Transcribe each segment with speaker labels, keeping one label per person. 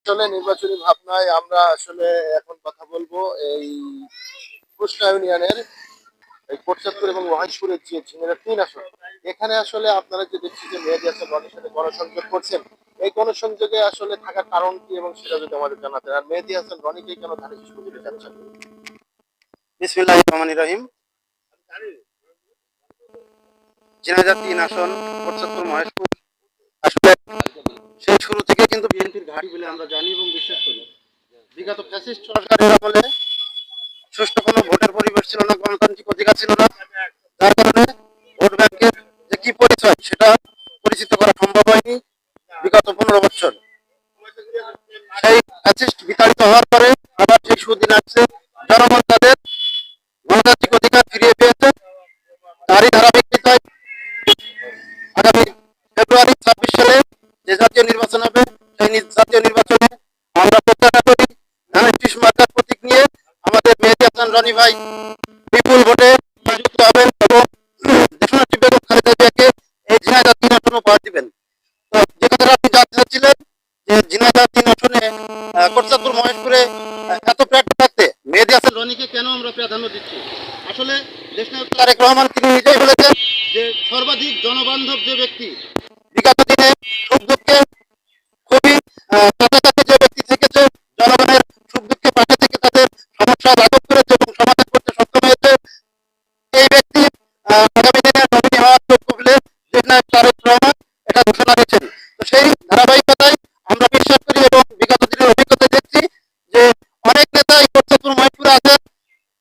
Speaker 1: আসলে নির্বাচনী ভাবনায় আমরা আসলে এখন কথা বলবো এই কুষ্টিয়া ইউনিয়নের এই কোটচাঁদপুর এবং মহেশপুরের যে ঝিনাইদহ ৩ আসন। এখানে আসলে আপনারা যে দেখছি যে মেহেদী হাসান রনির সাথে গণসংযোগ করছেন, এই গণসংযোগে আসলে থাকার কারণ কি এবং সেটা যদি আমাদের জানাতেন। আর মেহেদী হাসান রনিকে কেন ধারে শীষ দিতে চাচ্ছেন?
Speaker 2: বিসমিল্লাহির রহমানির রহিম। ঝিনাইদহ ৩ আসন, কোটচাঁদপুর মহেশপুর আসলে সেই শুরু থেকে কিন্তু বিএনপির ঘাঁটি বলে আমরা জানি এবং বিশ্বাস করি। বিগত ফ্যাসিস্ট সরকারের আমলে সুষ্ঠু কোনো ভোটের পরিবেশ ছিল না, গণতান্ত্রিক অধিকার ছিল না, যার কারণে ভোট ব্যাংকের যে কি পরিচয় সেটা পরিচিত করা সম্ভব হয়নি বিগত 15 বছর। সেই ফ্যাসিস্ট বিতাড়িত হওয়ার পরে আবার সেই সুদিন আসছে, জনগণ তাদের গণতান্ত্রিক অধিকার ফিরিয়ে পেয়েছে। তারই ধারাবাহিকতায় আগামী ফেব্রুয়ারি 26 সালে যে জাতীয় নির্বাচন হবে, সেই জাতীয় নির্বাচনে আমরা প্রত্যাশা করি ধানের শীষ মার্কার প্রতীক নিয়ে আমাদের মেহেদী হাসান রনি ভাই বিপুল ভোটে নিযুক্ত হবেন এবং দেশনেত্রী বেগম খালেদা জিয়াকে এই ঝিনাইদহ ৩ আসন উপহার দিবেন। তো যে কথাটা আপনি জানতে চাচ্ছিলেন যে ঝিনাইদহ ৩ আসনে কোটচাঁদপুর মহেশপুরে এত প্রার্থী থাকতে মেহেদী হাসান রনিকে কেন আমরা প্রাধান্য দিচ্ছি, আসলে দেশনায়ক তারেক রহমান তিনি নিজেই বলেছেন যে সর্বাধিক জনবান্ধব যে ব্যক্তি, বিগত দিনে সুখ দুঃখে খুবই কাছাকাছি যে ব্যক্তি থেকেছে, জনগণের সুখ দুঃখে পাশে থেকে তাদের সমস্যা লাঘব করেছে এবং সমাধান করতে সক্ষম হয়েছে, এই ব্যক্তি আগামী দিনে নমিনি হওয়ার যোগ্য বলে দেশনায়ক তারেক রহমান এটা ঘোষণা দিয়েছেন। তো সেই ধারাবাহিকতায় আমরা বিশ্বাস করি এবং বিগত দিনের অভিজ্ঞতা দেখছি যে অনেক নেতা এই কোটচাঁদপুর মহেশপুরে আছেন,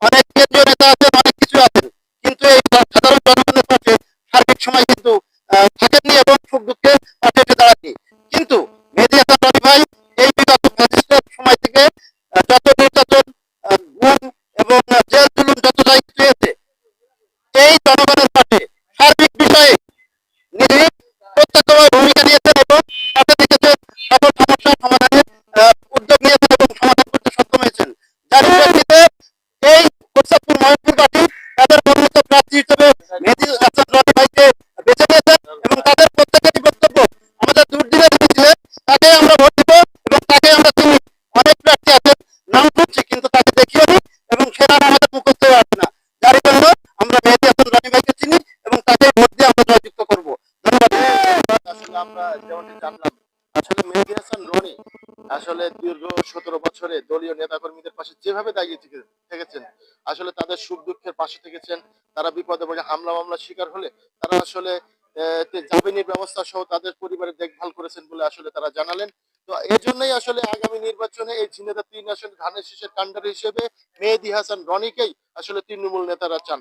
Speaker 2: অনেক কেন্দ্রীয় নেতা আছেন, অনেক কিছু আছেন, কিন্তু এই সাধারণ জনগণের পাশে সার্বিক সময় কিন্তু থাকেননি এবং সুখ দুঃখে পাশে এসে দাঁড়াননি। কিন্তু মেহেদী হাসান রনি ভাই এই বিগত ফ্যাসিস্টের সময় থেকে যত নির্যাতন, গুম এবং জেল জুলুম যত যা কিছু হয়েছে, এই জনগণের পাশে সার্বিক বিষয়ে নিজে প্রত্যক্ষভাবে ভূমিকা নিয়েছেন এবং সাথে থেকেছেন, সকল সমস্যার সমাধানে উদ্যোগ নিয়েছেন এবং সমাধান করতে সক্ষম হয়েছেন। যার প্রেক্ষিতে এই কোটচাঁদপুর মহেশপুরবাসী তাদের মনোনীত প্রার্থী হিসেবে মেহেদী হাসান রনি ভাইকে বেছে নিয়েছেন এবং তাদের প্রত্যেকেরই বক্তব্য আমাদের দুর্দিনে দিয়েছিলেন তাকে আমরা ভোট দিব এবং তাকে আমরা চিনি। অনেক প্রার্থী আছেন নাম শুনছি কিন্তু তাকে দেখিও নি এবং সে নাম আমাদের মুখস্থ হয়ে আসে না, যার জন্য আমরা মেহেদী হাসান রনি ভাইকে চিনি এবং তাকে ভোট দিয়ে আমরা জয়যুক্ত করবো। ধন্যবাদ।
Speaker 1: আসলে আমরা যেমনটি জানলাম, আসলে মেহেদী হাসান রনি আসলে দীর্ঘ 17 বছরে দলীয় নেতাকর্মীদের পাশে যেভাবে দাঁড়িয়ে থেকেছেন, আসলে তাদের সুখ দুঃখের পাশে থেকেছেন। তারা বিপদে পড়ে হামলা মামলার শিকার হলে তারা আসলে জামিনের ব্যবস্থা সহ তাদের পরিবারের দেখভাল করেছেন বলে আসলে তারা জানালেন। তো এই জন্যই আসলে আগামী নির্বাচনে এই ঝিনাইদহ ৩ আসন ধানের শীষের কাণ্ডারি হিসেবে মেহেদী হাসান রনিকেই আসলে তৃণমূল নেতারা চান।